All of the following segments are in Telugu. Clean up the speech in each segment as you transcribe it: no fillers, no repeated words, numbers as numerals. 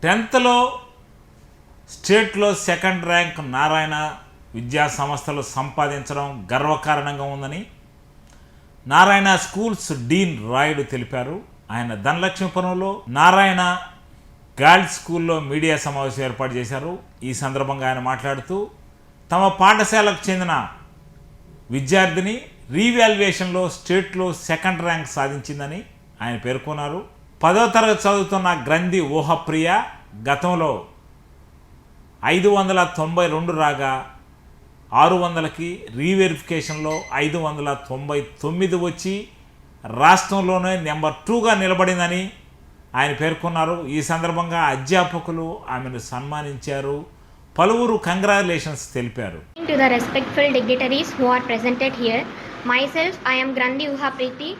10th స్టేట్లో సెకండ్ ర్యాంక్ నారాయణ విద్యా సంస్థలు సంపాదించడం గర్వకారణంగా ఉందని నారాయణ స్కూల్స్ డీన్ రాయుడు తెలిపారు. ఆయన ధనలక్ష్మీపురంలో నారాయణ గర్ల్స్ స్కూల్లో మీడియా సమావేశం ఏర్పాటు చేశారు. ఈ సందర్భంగా ఆయన మాట్లాడుతూ తమ పాఠశాలకు చెందిన విద్యార్థిని రీవాల్యుయేషన్లో స్టేట్లో సెకండ్ ర్యాంక్ సాధించిందని ఆయన పేర్కొన్నారు. 10వ తరగతి చదువుతున్న గ్రంథి ఊహప్రియ గతంలో 592 రాగా 600కి రీవెరిఫికేషన్లో 599 వచ్చి రాష్ట్రంలోనే నెంబర్ 2గా నిలబడిందని ఆయన పేర్కొన్నారు. ఈ సందర్భంగా అధ్యాపకులు ఆమెను సన్మానించారు. పలువురు కంగ్రాచులేషన్స్ తెలిపారు. To the respectful dignitaries who are presented here, myself I am Grandi Uhapriti,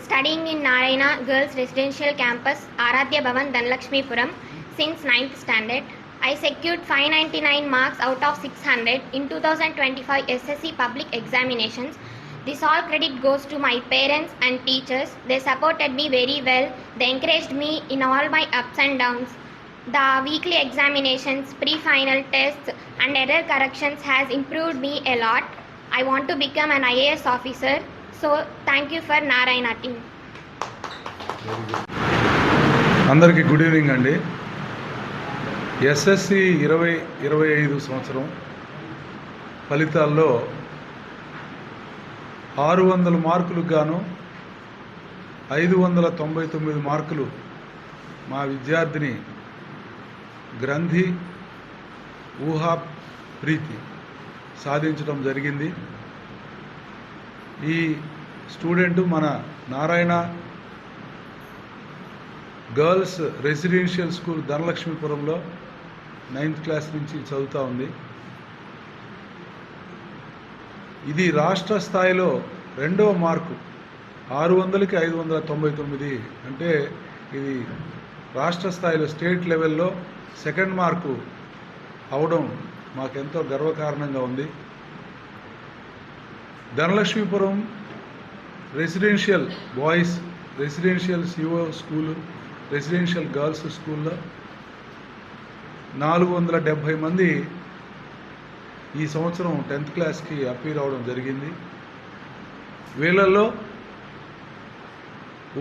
studying in Narayana Girls Residential Campus, Aradhya Bhavan, Dhanlakshmipuram since 9th standard. I secured 599 marks out of 600 in 2025 SSC public examinations. This all credit goes to my parents and teachers. They supported me very well. They encouraged me in all my ups and downs. The weekly examinations, pre-final tests and error corrections has improved me a lot. I want to become an IAS officer. So thank you for Narayana team. అందరికీ గుడ్ ఈవినింగ్ అండి. ఎస్ఎస్సి 2025 సంవత్సరం ఫలితాల్లో 600 మార్కులకు గాను 599 మార్కులు మా విద్యార్థిని గ్రంథి ఊహా ప్రీతి సాధించడం జరిగింది. ఈ స్టూడెంట్ మన నారాయణ గర్ల్స్ రెసిడెన్షియల్ స్కూల్ ధనలక్ష్మీపురంలో 9th క్లాస్ నుంచి చదువుతూ ఉంది. ఇది రాష్ట్ర స్థాయిలో 2వ మార్కు, 600కి 599 అంటే ఇది రాష్ట్ర స్థాయిలో స్టేట్ లెవెల్లో సెకండ్ మార్కు అవడం మాకెంతో గర్వకారణంగా ఉంది. Dhanalakshmipuram residential boys, residential CO school, residential girls స్కూల్లో 470 మంది ఈ సంవత్సరం 10th క్లాస్కి అపీర్ అవడం జరిగింది. వీళ్ళల్లో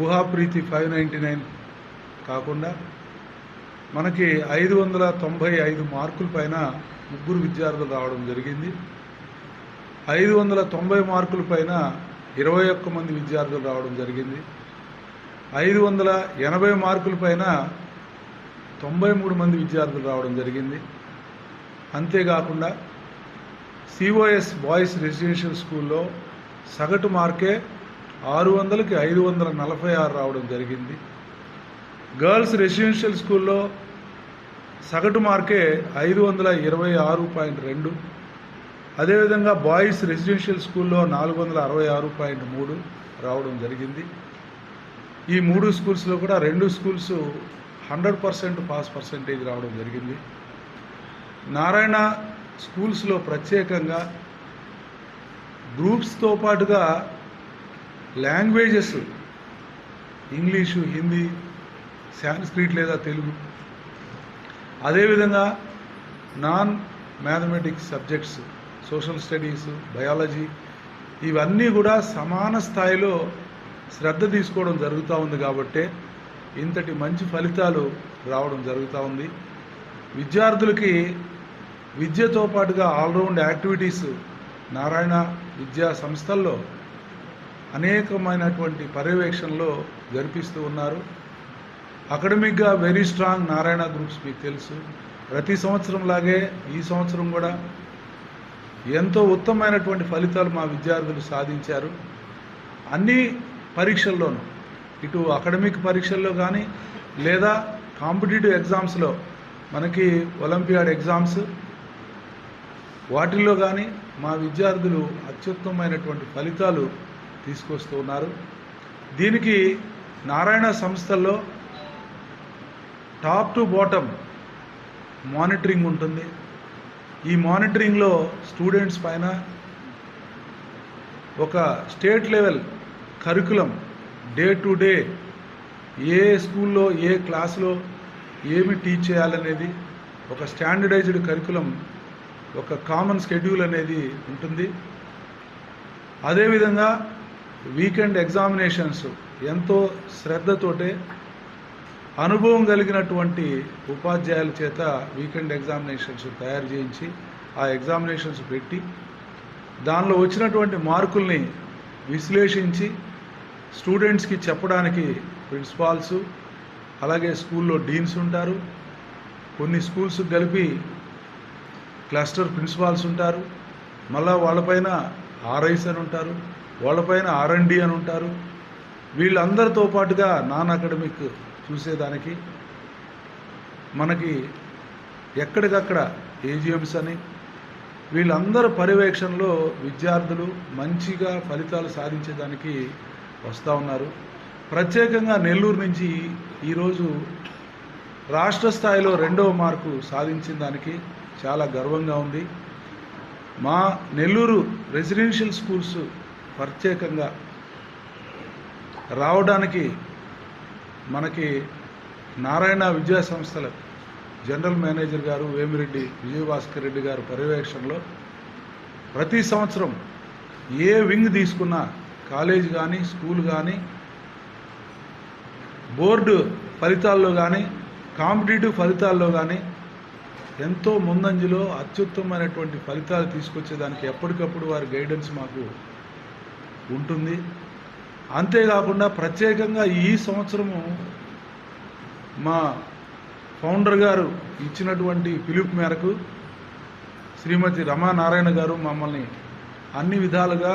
ఊహాప్రీతి 599 కాకుండా మనకి 595 మార్కుల పైన 3 విద్యార్థులు రావడం జరిగింది. 590 మార్కుల పైన 21 మంది విద్యార్థులు రావడం జరిగింది. 580 మార్కుల పైన 93 మంది విద్యార్థులు రావడం జరిగింది. అంతేకాకుండా సిఓఎస్ బాయ్స్ రెసిడెన్షియల్ స్కూల్లో సగటు మార్కే 600కి 546 రావడం జరిగింది. గర్ల్స్ రెసిడెన్షియల్ స్కూల్లో సగటు మార్కే 526.2. అదేవిధంగా బాయ్స్ రెసిడెన్షియల్ స్కూల్లో 466.3 రావడం జరిగింది. ఈ 3 స్కూల్స్లో కూడా 2 స్కూల్స్ 100% పాస్ పర్సెంటేజ్ రావడం జరిగింది. నారాయణ స్కూల్స్లో ప్రత్యేకంగా గ్రూప్స్తో పాటుగా లాంగ్వేజెస్ ఇంగ్లీషు, హిందీ, సాంస్క్రిట్ లేదా తెలుగు, అదేవిధంగా non mathematics subjects, social studies, biology ఇవన్నీ కూడా సమాన స్థాయిలో శ్రద్ధ తీసుకోవడం జరుగుతూ ఉంది. కాబట్టే ఇంతటి మంచి ఫలితాలు రావడం జరుగుతూ ఉంది. విద్యార్థులకి విద్యతో పాటుగా ఆల్రౌండ్ యాక్టివిటీస్ నారాయణ విద్యా సంస్థల్లో అనేకమైనటువంటి పర్యవేక్షణలో జరిపిస్తూ ఉన్నారు. అకాడమిక్గా వెరీ స్ట్రాంగ్ నారాయణ గ్రూప్స్ మీకు తెలుసు. ప్రతి సంవత్సరం లాగే ఈ సంవత్సరం కూడా ఎంతో ఉత్తమమైనటువంటి ఫలితాలు మా విద్యార్థులు సాధించారు. అన్ని పరీక్షల్లోనూ, ఇటు అకాడమిక్ పరీక్షల్లో కానీ లేదా కాంపిటేటివ్ ఎగ్జామ్స్లో, మనకి ఒలింపియాడ్ ఎగ్జామ్స్ వాటిల్లో కానీ మా విద్యార్థులు అత్యుత్తమమైనటువంటి ఫలితాలు తీసుకొస్తూ ఉన్నారు. దీనికి నారాయణ సంస్థల్లో టాప్ టు బాటమ్ మానిటరింగ్ ఉంటుంది. ఈ మానిటరింగ్లో స్టూడెంట్స్ పైన ఒక state level curriculum day to day ఏ స్కూల్లో ఏ క్లాసులో ఏమి టీచ్ చేయాలనేది ఒక స్టాండర్డైజ్డ్ కరికులం, ఒక కామన్ షెడ్యూల్ అనేది ఉంటుంది. అదేవిధంగా వీకెండ్ ఎగ్జామినేషన్స్ ఎంతో శ్రద్ధతోటే అనుభవం కలిగినటువంటి ఉపాధ్యాయుల చేత వీకెండ్ ఎగ్జామినేషన్స్ తయారు చేయించి ఆ ఎగ్జామినేషన్స్ పెట్టి దానిలో వచ్చినటువంటి మార్కుల్ని విశ్లేషించి స్టూడెంట్స్కి చెప్పడానికి ప్రిన్సిపాల్స్, అలాగే స్కూల్లో డీన్స్ ఉంటారు. కొన్ని స్కూల్స్ కలిపి క్లస్టర్ ప్రిన్సిపాల్స్ ఉంటారు. మళ్ళా వాళ్ళపైన ఆర్ఐస్ అని ఉంటారు, వాళ్ళపైన R&D అని ఉంటారు. వీళ్ళందరితో పాటుగా నాన్ అకాడమిక్ చూసేదానికి మనకి ఎక్కడికక్కడ AGMs అని వీళ్ళందరి పర్యవేక్షణలో విద్యార్థులు మంచిగా ఫలితాలు సాధించేదానికి వస్తూ ఉన్నారు. ప్రత్యేకంగా నెల్లూరు నుంచి ఈరోజు రాష్ట్ర స్థాయిలో 2వ మార్కు సాధించిన దానికి చాలా గర్వంగా ఉంది. మా నెల్లూరు రెసిడెన్షియల్ స్కూల్స్ ప్రత్యేకంగా రావడానికి మనకి నారాయణ విద్యా సంస్థల జనరల్ మేనేజర్ గారు వేమిరెడ్డి విజయభాస్కర్ రెడ్డి గారు పర్యవేక్షణలో ప్రతి సంవత్సరం ఏ వింగ్ తీసుకున్నా, కాలేజ్ కానీ స్కూల్ కానీ బోర్డు ఫలితాల్లో కానీ కాంపిటేటివ్ ఫలితాల్లో కానీ ఎంతో ముందంజలో అత్యుత్తమమైనటువంటి ఫలితాలు తీసుకొచ్చేదానికి ఎప్పటికప్పుడు వారి గైడెన్స్ మాకు ఉంటుంది. అంతేకాకుండా ప్రత్యేకంగా ఈ సంవత్సరము మా ఫౌండర్ గారు ఇచ్చినటువంటి పిలుపు మేరకు శ్రీమతి రమానారాయణ గారు మమ్మల్ని అన్ని విధాలుగా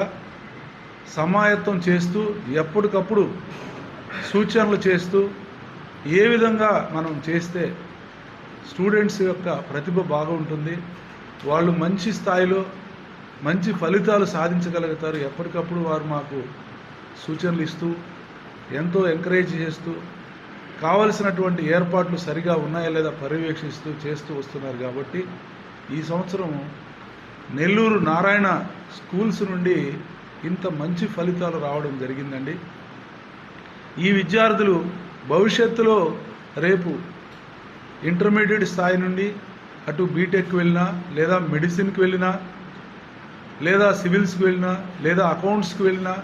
సమాయత్తం చేస్తూ ఎప్పటికప్పుడు సూచనలు చేస్తూ ఏ విధంగా మనం చేస్తే స్టూడెంట్స్ యొక్క ప్రతిభ బాగుంటుంది, వాళ్ళు మంచి స్థాయిలో మంచి ఫలితాలు సాధించగలుగుతారు, ఎప్పటికప్పుడు వారు మాకు సూచనలు ఇస్తూ ఎంతో ఎంకరేజ్ చేస్తూ కావలసినటువంటి ఏర్పాట్లు సరిగా ఉన్నాయా లేదా పర్యవేక్షిస్తూ చేస్తూ వస్తున్నారు. కాబట్టి ఈ సంవత్సరం నెల్లూరు నారాయణ స్కూల్స్ నుండి ఇంత మంచి ఫలితాలు రావడం జరిగిందండి. ఈ విద్యార్థులు భవిష్యత్తులో రేపు ఇంటర్మీడియట్ స్థాయి నుండి అటు బీటెక్కి వెళ్ళినా, లేదా మెడిసిన్కి వెళ్ళినా, లేదా సివిల్స్కి వెళ్ళినా, లేదా అకౌంట్స్కి వెళ్ళినా,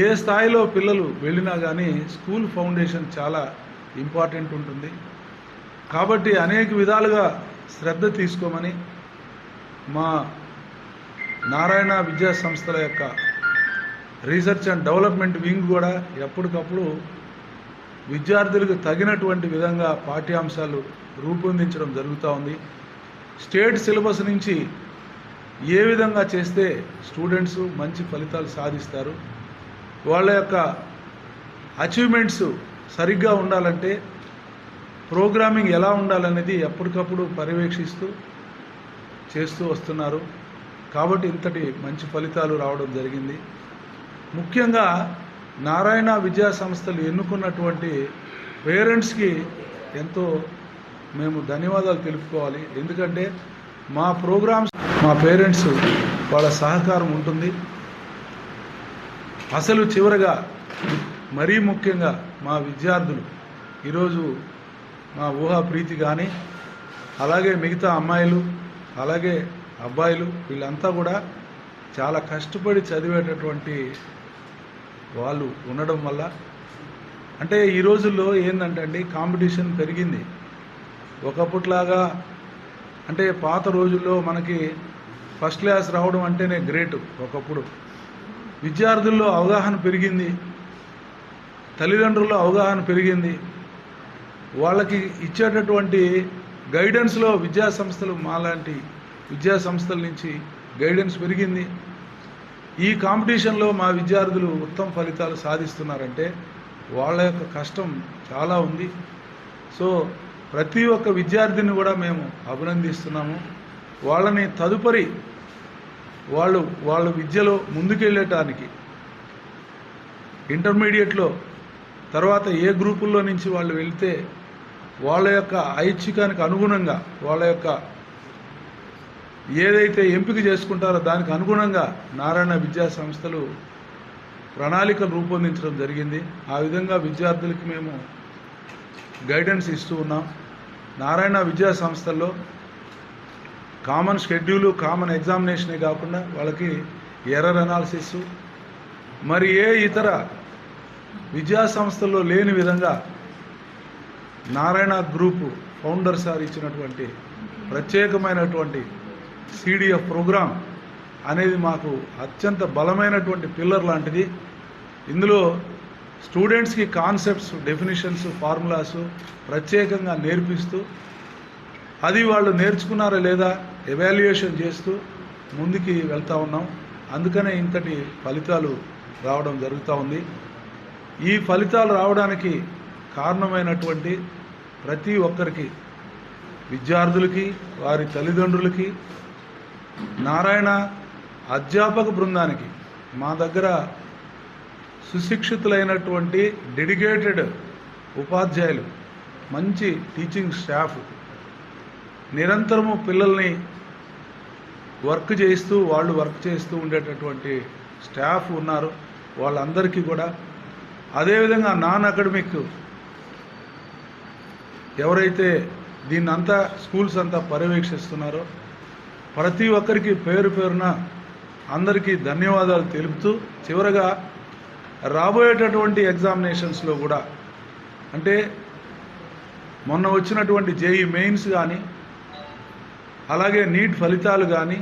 ఏ స్థాయిలో పిల్లలు వెళ్ళినా కానీ స్కూల్ ఫౌండేషన్ చాలా ఇంపార్టెంట్ ఉంటుంది. కాబట్టి అనేక విధాలుగా శ్రద్ధ తీసుకోమని మా నారాయణ విద్యా సంస్థల యొక్క రీసెర్చ్ అండ్ డెవలప్మెంట్ వింగ్ కూడా ఎప్పటికప్పుడు విద్యార్థులకు తగినటువంటి విధంగా పాఠ్యాంశాలు రూపొందించడం జరుగుతూ ఉంది. స్టేట్ సిలబస్ నుంచి ఏ విధంగా చేస్తే స్టూడెంట్స్ మంచి ఫలితాలు సాధిస్తారు, వాళ్ళ యొక్క అచీవ్మెంట్స్ సరిగ్గా ఉండాలంటే ప్రోగ్రామింగ్ ఎలా ఉండాలనేది ఎప్పటికప్పుడు పర్యవేక్షిస్తూ చేస్తూ వస్తున్నారు. కాబట్టి ఇంతటి మంచి ఫలితాలు రావడం జరిగింది. ముఖ్యంగా నారాయణ విద్యా సంస్థలు ఎన్నుకున్నటువంటి పేరెంట్స్కి ఎంతో మేము ధన్యవాదాలు తెలుపుకోవాలి. ఎందుకంటే మా ప్రోగ్రామ్స్ మా పేరెంట్స్ వాళ్ళ సహకారం ఉంటుంది. అసలు చివరగా మరీ ముఖ్యంగా మా విద్యార్థులు ఈరోజు మా ఊహా ప్రీతి కానీ, అలాగే మిగతా అమ్మాయిలు, అలాగే అబ్బాయిలు, వీళ్ళంతా కూడా చాలా కష్టపడి చదివేటటువంటి వాళ్ళు ఉండడం వల్ల, అంటే ఈ రోజుల్లో ఏంటంటే అండి కాంపిటీషన్ పెరిగింది. ఒకప్పట్లాగా అంటే పాత రోజుల్లో మనకి ఫస్ట్ క్లాస్ రావడం అంటేనే గ్రేట్. ఒకప్పుడు విద్యార్థుల్లో అవగాహన పెరిగింది, తల్లిదండ్రుల్లో అవగాహన పెరిగింది, వాళ్ళకి ఇచ్చేటటువంటి గైడెన్స్లో విద్యా సంస్థలు మాలాంటి విద్యా సంస్థల నుంచి గైడెన్స్ పెరిగింది. ఈ కాంపిటీషన్లో మా విద్యార్థులు ఉత్తమ ఫలితాలు సాధిస్తున్నారంటే వాళ్ళ యొక్క కష్టం చాలా ఉంది. సో ప్రతి ఒక్క విద్యార్థిని కూడా మేము అభినందిస్తున్నాము. వాళ్ళని తదుపరి వాళ్ళ విద్యలో ముందుకెళ్ళటానికి ఇంటర్మీడియట్లో తర్వాత ఏ గ్రూపుల్లో నుంచి వాళ్ళు వెళ్తే వాళ్ళ యొక్క ఐచ్ఛికానికి అనుగుణంగా వాళ్ళ యొక్క ఏదైతే ఎంపిక చేసుకుంటారో దానికి అనుగుణంగా నారాయణ విద్యా సంస్థలు ప్రణాళికలు రూపొందించడం జరిగింది. ఆ విధంగా విద్యార్థులకి మేము గైడెన్స్ ఇస్తూ ఉన్నాం. నారాయణ విద్యా సంస్థల్లో కామన్ షెడ్యూలు, కామన్ ఎగ్జామినేషనే కాకుండా వాళ్ళకి ఎర్రర్ అనాలిసిస్, మరి ఏ ఇతర విద్యా సంస్థల్లో లేని విధంగా నారాయణ గ్రూప్ ఫౌండర్ సార్ ఇచ్చినటువంటి ప్రత్యేకమైనటువంటి సిడిఎఫ్ ప్రోగ్రాం అనేది మాకు అత్యంత బలమైనటువంటి పిల్లర్ లాంటిది. ఇందులో స్టూడెంట్స్కి కాన్సెప్ట్స్, డెఫినిషన్స్, ఫార్ములాస్ ప్రత్యేకంగా నేర్పిస్తూ అది వాళ్ళు నేర్చుకున్నారా లేదా ఎవాల్యుయేషన్ చేస్తూ ముందుకి వెళ్తూ ఉన్నాం. అందుకనే ఇంతటి ఫలితాలు రావడం జరుగుతూ ఉంది. ఈ ఫలితాలు రావడానికి కారణమైనటువంటి ప్రతి ఒక్కరికి, విద్యార్థులకి, వారి తల్లిదండ్రులకి, నారాయణ అధ్యాపక బృందానికి, మా దగ్గర సుశిక్షితులైనటువంటి డెడికేటెడ్ ఉపాధ్యాయులు, మంచి టీచింగ్ స్టాఫ్, నిరంతరము పిల్లల్ని వర్క్ చేస్తూ ఉండేటటువంటి స్టాఫ్ ఉన్నారు. వాళ్ళందరికీ కూడా, అదేవిధంగా నాన్ అకాడమిక్ ఎవరైతే దీన్నంతా స్కూల్స్ అంతా పర్యవేక్షిస్తున్నారో ప్రతి ఒక్కరికి పేరు పేరున అందరికీ ధన్యవాదాలు తెలుపుతూ, చివరగా రాబోయేటటువంటి ఎగ్జామినేషన్స్లో కూడా, అంటే మొన్న వచ్చినటువంటి జేఈ మెయిన్స్ కానీ, అలాగే నీట్ ఫలితాలు కానీ,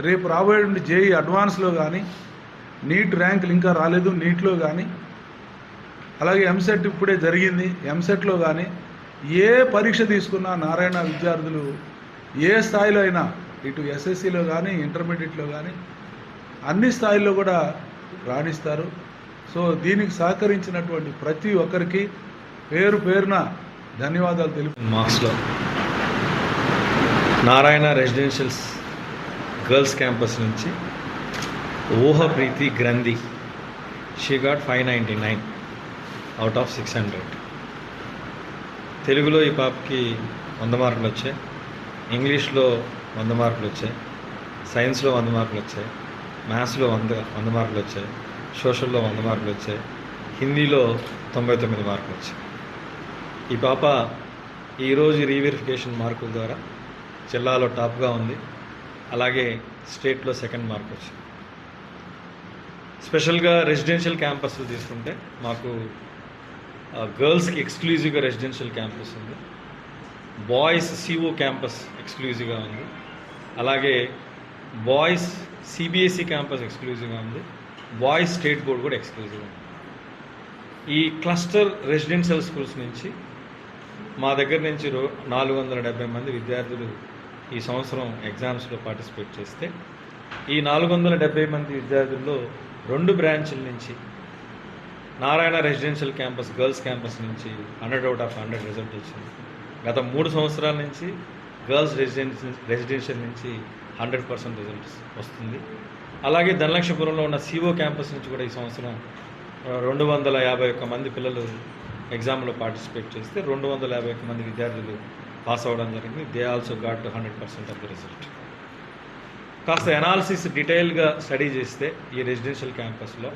రేపు రాబోయేటువంటి జేఈ అడ్వాన్స్లో కానీ, నీట్ ర్యాంకులు ఇంకా రాలేదు నీట్లో కానీ, అలాగే ఎంసెట్ ఇప్పుడే జరిగింది, ఎంసెట్లో కానీ, ఏ పరీక్ష తీసుకున్నా నారాయణ విద్యార్థులు ఏ స్థాయిలో అయినా, ఇటు ఎస్ఎస్సిలో కానీ, ఇంటర్మీడియట్లో కానీ, అన్ని స్థాయిల్లో కూడా రాణిస్తారు. సో దీనికి సహకరించినటువంటి ప్రతి ఒక్కరికి పేరు పేరున ధన్యవాదాలు తెలుపు. మార్క్స్లో నారాయణ రెసిడెన్షియల్స్ గర్ల్స్ క్యాంపస్ నుంచి ఊహప్రీతి గ్రంథి, షీ గాట్ 599 అవుట్ ఆఫ్ 600. తెలుగులో ఈ పాపకి 100 మార్కులు వచ్చాయి, ఇంగ్లీష్లో 100 మార్కులు వచ్చాయి, సైన్స్లో 100 మార్కులు వచ్చాయి, మ్యాథ్స్లో 100 మార్కులు వచ్చాయి, సోషల్లో 100 మార్కులు వచ్చాయి, హిందీలో 99 మార్కులు వచ్చాయి. ఈ పాప ఈరోజు రీవెరిఫికేషన్ మార్కుల ద్వారా జిల్లాలో టాప్గా ఉంది, అలాగే స్టేట్లో 2nd మార్క్ వచ్చింది. స్పెషల్గా రెసిడెన్షియల్ క్యాంపస్లు తీసుకుంటే మాకు గర్ల్స్కి ఎక్స్క్లూజివ్గా రెసిడెన్షియల్ క్యాంపస్ ఉంది, బాయ్స్ సిఓ క్యాంపస్ ఎక్స్క్లూజివ్గా ఉంది, అలాగే బాయ్స్ సిబిఎస్ఈ క్యాంపస్ ఎక్స్క్లూజివ్గా ఉంది, బాయ్స్ స్టేట్ బోర్డ్ కూడా ఎక్స్క్లూజివ్గా ఉంది. ఈ క్లస్టర్ రెసిడెన్షియల్ స్కూల్స్ నుంచి మా దగ్గర నుంచి 470 మంది విద్యార్థులు ఈ సంవత్సరం ఎగ్జామ్స్లో పార్టిసిపేట్ చేస్తే, ఈ 470 మంది విద్యార్థుల్లో 2 బ్రాంచ్ల నుంచి Narayana residential campus girls campus నుంచి 100 అవుట్ ఆఫ్ 100 రిజల్ట్ వచ్చింది. గత 3 సంవత్సరాల నుంచి గర్ల్స్ రెసిడెన్షియల్ నుంచి 100% రిజల్ట్స్ వస్తుంది. అలాగే ధనలక్ష్మీపురంలో ఉన్న సిఓ క్యాంపస్ నుంచి కూడా ఈ సంవత్సరం 251 మంది పిల్లలు ఎగ్జామ్లో పార్టిసిపేట్ చేస్తే 251 మంది విద్యార్థులు పాస్ అవ్వడం జరిగింది. They also got 100% of the result. కాస్త అనాలిసిస్ డీటెయిల్గా స్టడీ చేస్తే ఈ రెసిడెన్షియల్ క్యాంపస్లో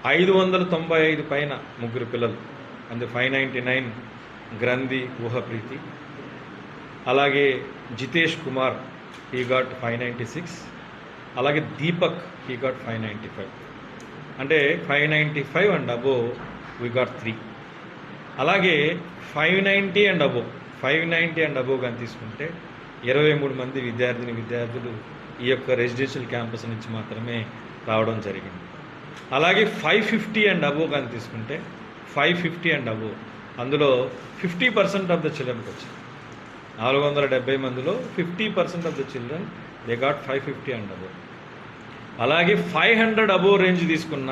595 పైన 3 పిల్లలు, అంటే 599 గ్రంథి ఊహప్రీతి, అలాగే జితేష్ కుమార్ హీ గాట్ 596, అలాగే దీపక్ హీ గాట్ 595, అంటే 595 అండ్ అబోవ్ వీ గాట్ 3. అలాగే 590 అండ్ అబోవ్ కానీ తీసుకుంటే 23 మంది విద్యార్థులు ఈ యొక్క రెసిడెన్షియల్ క్యాంపస్ నుంచి మాత్రమే రావడం జరిగింది. అలాగే 550 అండ్ అబోవ్ కానీ తీసుకుంటే 550 అండ్ అబోవ్, అందులో 50% ఆఫ్ ద చిల్డ్రన్కి వచ్చింది. 470 మందిలో 50% of the children they got 550 and above. అలాగే 500 అబోవ్ రేంజ్ తీసుకున్న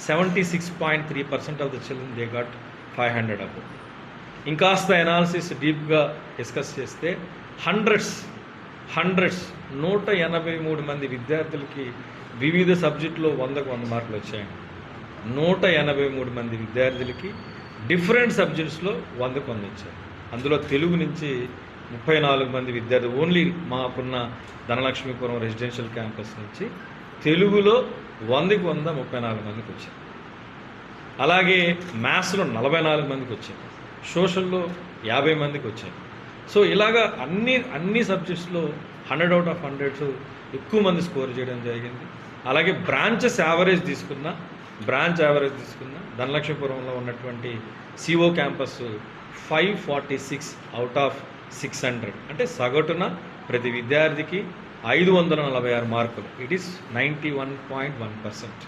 76.3% of the children they got 500 above. ఇంకాస్త అనాలిసిస్ డీప్గా డిస్కస్ చేస్తే హండ్రెడ్స్ 183 మంది విద్యార్థులకి వివిధ సబ్జెక్టులో 100కు 100 మార్కులు వచ్చాయండి. 183 మంది విద్యార్థులకి డిఫరెంట్ సబ్జెక్ట్స్లో 100కు 100 వచ్చాయి. అందులో తెలుగు నుంచి 34 మంది విద్యార్థులు, ఓన్లీ మాకున్న ధనలక్ష్మీపురం రెసిడెన్షియల్ క్యాంపస్ నుంచి తెలుగులో 100కు 100 34 మందికి వచ్చాయి. అలాగే మ్యాథ్స్లో 44 మందికి వచ్చాయి, సోషల్లో 50 మందికి వచ్చాయి. సో ఇలాగా అన్ని సబ్జెక్ట్స్లో 100 out of 100 ఎక్కువ మంది స్కోర్ చేయడం జరిగింది. అలాగే బ్రాంచ్ యావరేజ్ తీసుకున్న ధనలక్ష్మీపురంలో ఉన్నటువంటి సిఓ క్యాంపస్ 546 out of 600, అంటే సగటున ప్రతి విద్యార్థికి 546 మార్కులు. It is 91.1%.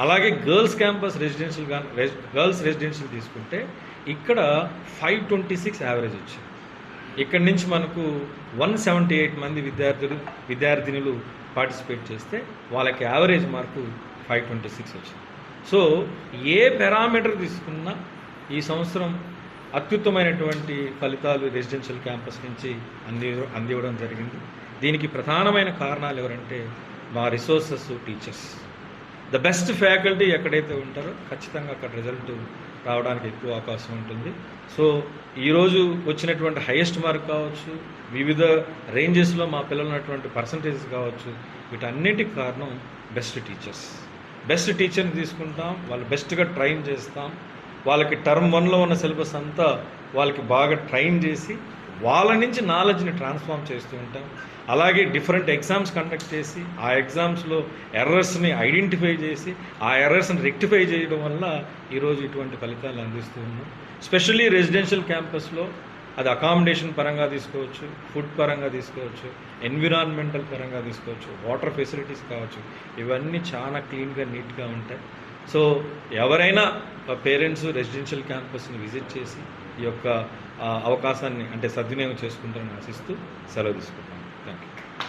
అలాగే గర్ల్స్ రెసిడెన్షియల్ తీసుకుంటే ఇక్కడ 526 యావరేజ్ వచ్చింది. ఇక్కడి నుంచి మనకు 178 మంది విద్యార్థినులు పార్టిసిపేట్ చేస్తే వాళ్ళకి యావరేజ్ మార్కు 526 వచ్చింది. సో ఏ పారామీటర్ తీసుకున్నా ఈ సంవత్సరం అత్యుత్తమైనటువంటి ఫలితాలు రెసిడెన్షియల్ క్యాంపస్ నుంచి అందివ్వడం జరిగింది. దీనికి ప్రధానమైన కారణాలు ఎవరంటే మా resources, teachers. The best faculty ఎక్కడైతే ఉంటారో ఖచ్చితంగా అక్కడ రిజల్ట్ రావడానికి ఎక్కువ అవకాశం ఉంటుంది. సో ఈరోజు వచ్చినటువంటి హైయెస్ట్ మార్క్ కావచ్చు, వివిధ రేంజెస్లో మా పిల్లలు ఉన్నటువంటి పర్సంటేజెస్ కావచ్చు, వీటన్నిటికి కారణం బెస్ట్ టీచర్స్. బెస్ట్ టీచర్ని తీసుకుంటాం, వాళ్ళు బెస్ట్గా ట్రైన్ చేస్తాం. వాళ్ళకి టర్మ్ 1లో ఉన్న సిలబస్ అంతా వాళ్ళకి బాగా ట్రైన్ చేసి వాళ్ళ నుంచి నాలెడ్జ్ని ట్రాన్స్ఫార్మ్ చేస్తూ ఉంటాం. అలాగే డిఫరెంట్ ఎగ్జామ్స్ కండక్ట్ చేసి ఆ ఎగ్జామ్స్లో ఎర్రర్స్ని ఐడెంటిఫై చేసి ఆ ఎర్రర్స్ని రెక్టిఫై చేయడం వల్ల ఈరోజు ఇటువంటి ఫలితాలు అందిస్తూ ఉన్నాం. స్పెషల్లీ రెసిడెన్షియల్ క్యాంపస్లో అది అకామిడేషన్ పరంగా తీసుకోవచ్చు, ఫుడ్ పరంగా తీసుకోవచ్చు, ఎన్విరాన్మెంటల్ పరంగా తీసుకోవచ్చు, వాటర్ ఫెసిలిటీస్ కావచ్చు, ఇవన్నీ చాలా క్లీన్గా, నీట్గా ఉంటాయి. సో ఎవరైనా పేరెంట్స్ రెసిడెన్షియల్ క్యాంపస్ని విజిట్ చేసి ఈ యొక్క అవకాశాన్ని అంటే సద్వినియోగం చేసుకుంటారని ఆశిస్తూ సెలవు తీసుకుంటాను. Thank you.